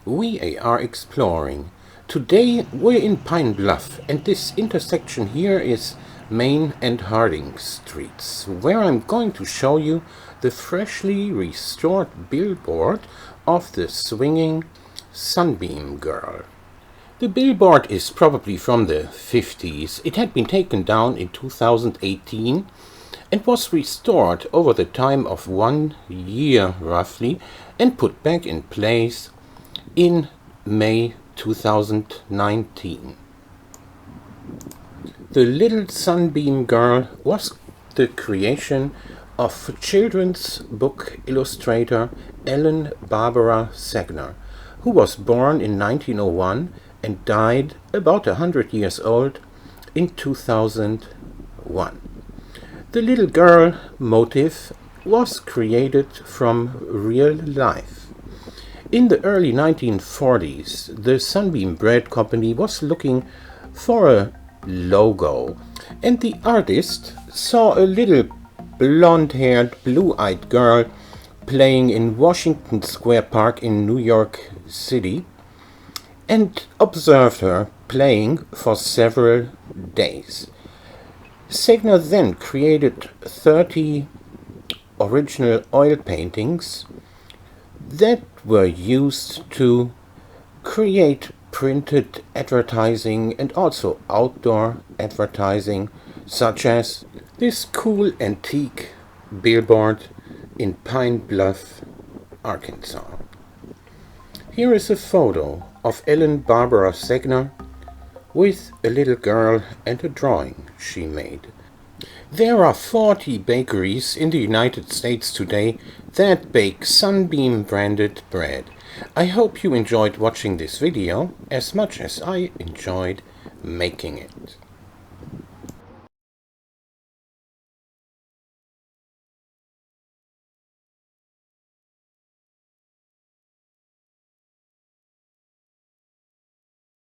We are exploring. Today we're in Pine Bluff, and this intersection here is Main and Harding Streets, where I'm going to show you the freshly restored billboard of the swinging Sunbeam girl. The billboard is probably from the 50s. It had been taken down in 2018 and was restored over the time of 1 year roughly and put back in place in May 2019. The Little Sunbeam Girl was the creation of children's book illustrator Ellen Barbara Segner, who was born in 1901 and died about 100 years old in 2001. The little girl motif was created from real life. In the early 1940s, the Sunbeam Bread Company was looking for a logo, and the artist saw a little blonde-haired, blue-eyed girl playing in Washington Square Park in New York City and observed her playing for several days. Segner then created 30 original oil paintings that were used to create printed advertising and also outdoor advertising, such as this cool antique billboard in Pine Bluff, Arkansas. Here is a photo of Ellen Barbara Segner with a little girl and a drawing she made. There are 40 bakeries in the United States today that bake Sunbeam branded bread. I hope you enjoyed watching this video as much as I enjoyed making it.